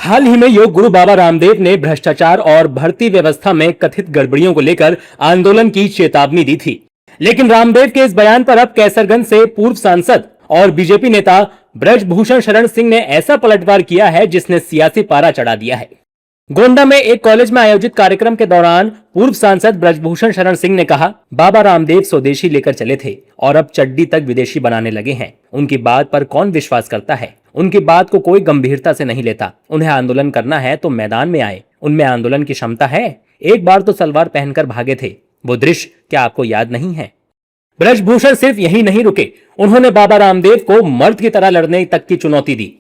हाल ही में योग गुरु बाबा रामदेव ने भ्रष्टाचार और भर्ती व्यवस्था में कथित गड़बड़ियों को लेकर आंदोलन की चेतावनी दी थी। लेकिन रामदेव के इस बयान पर अब कैसरगंज से पूर्व सांसद और बीजेपी नेता ब्रजभूषण शरण सिंह ने ऐसा पलटवार किया है जिसने सियासी पारा चढ़ा दिया है। गोंडा में एक कॉलेज में आयोजित कार्यक्रम के दौरान पूर्व सांसद ब्रजभूषण शरण सिंह ने कहा, बाबा रामदेव स्वदेशी लेकर चले थे और अब चड्डी तक विदेशी बनाने लगे हैं। उनकी बात पर कौन विश्वास करता है? उनकी बात को कोई गंभीरता से नहीं लेता। उन्हें आंदोलन करना है तो मैदान में आए, उनमें आंदोलन की क्षमता है। एक बार तो सलवार पहनकर भागे थे, वो दृश्य क्या आपको याद नहीं है? ब्रजभूषण सिर्फ यही नहीं रुके, उन्होंने बाबा रामदेव को मर्द की तरह लड़ने तक की चुनौती दी।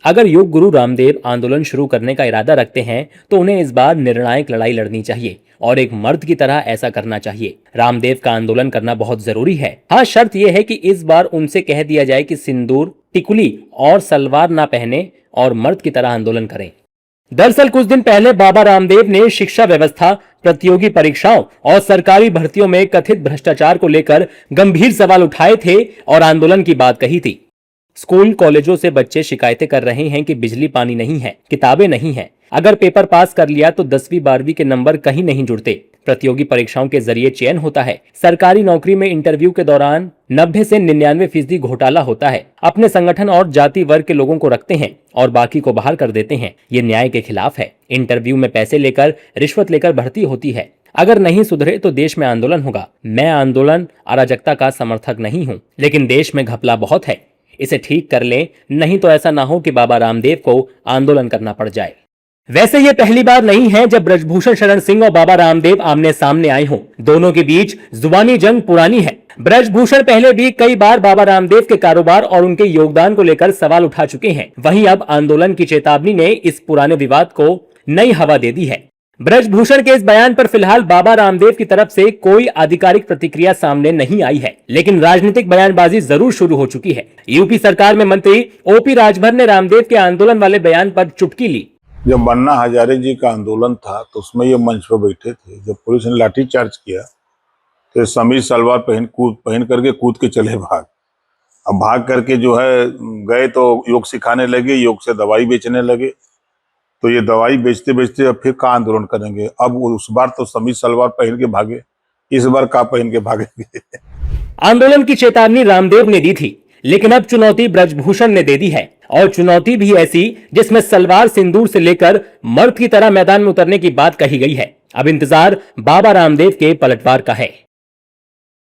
अगर योग गुरु रामदेव आंदोलन शुरू करने का इरादा रखते हैं तो उन्हें इस बार निर्णायक लड़ाई लड़नी चाहिए और एक मर्द की तरह ऐसा करना चाहिए। रामदेव का आंदोलन करना बहुत जरूरी है। हाँ, शर्त यह है कि इस बार उनसे कह दिया जाए कि सिंदूर, टिकुली और सलवार ना पहने और मर्द की तरह आंदोलन करें। दरअसल कुछ दिन पहले बाबा रामदेव ने शिक्षा व्यवस्था, प्रतियोगी परीक्षाओं और सरकारी भर्तियों में कथित भ्रष्टाचार को लेकर गंभीर सवाल उठाए थे और आंदोलन की बात कही थी। स्कूल कॉलेजों से बच्चे शिकायतें कर रहे हैं कि बिजली पानी नहीं है, किताबें नहीं है, अगर पेपर पास कर लिया तो 10वीं 12वीं के नंबर कहीं नहीं जुड़ते। प्रतियोगी परीक्षाओं के जरिए चयन होता है। सरकारी नौकरी में इंटरव्यू के दौरान 90 से 99% घोटाला होता है। अपने संगठन और जाति वर्ग के लोगों को रखते हैं और बाकी को बाहर कर देते हैं। ये न्याय के खिलाफ है। इंटरव्यू में पैसे लेकर, रिश्वत लेकर भर्ती होती है। अगर नहीं सुधरे तो देश में आंदोलन होगा। मैं आंदोलन, अराजकता का समर्थक नहीं हूँ, लेकिन देश में घपला बहुत है। इसे ठीक कर लें, नहीं तो ऐसा ना हो कि बाबा रामदेव को आंदोलन करना पड़ जाए। वैसे ये पहली बार नहीं है जब ब्रजभूषण शरण सिंह और बाबा रामदेव आमने सामने आए हों। दोनों के बीच जुबानी जंग पुरानी है। ब्रजभूषण पहले भी कई बार बाबा रामदेव के कारोबार और उनके योगदान को लेकर सवाल उठा चुके हैं। वहीं अब आंदोलन की चेतावनी ने इस पुराने विवाद को नई हवा दे दी है। ब्रजभूषण के इस बयान पर फिलहाल बाबा रामदेव की तरफ से कोई आधिकारिक प्रतिक्रिया सामने नहीं आई है, लेकिन राजनीतिक बयानबाजी जरूर शुरू हो चुकी है। यूपी सरकार में मंत्री ओपी राजभर ने रामदेव के आंदोलन वाले बयान पर चुटकी ली। जब बन्ना हजारे जी का आंदोलन था तो उसमें ये मंच पर बैठे थे। जब पुलिस ने लाठीचार्ज किया तो समीज सलवार पहन करके कूद के चले भाग। अब भाग करके जो है गए तो योग सिखाने लगे, योग से दवाई बेचने लगे। तो ये दवाई बेचते बेचते अब फिर का आंदोलन करेंगे? अब उस बार तो समीज सलवार पहन के भागे, इस बार का पहन के भागेंगे? आंदोलन की चेतावनी रामदेव ने दी थी, लेकिन अब चुनौती ब्रजभूषण ने दे दी है, और चुनौती भी ऐसी जिसमें सलवार सिंदूर से लेकर मर्द की तरह मैदान में उतरने की बात कही गई है। अब इंतजार बाबा रामदेव के पलटवार का है।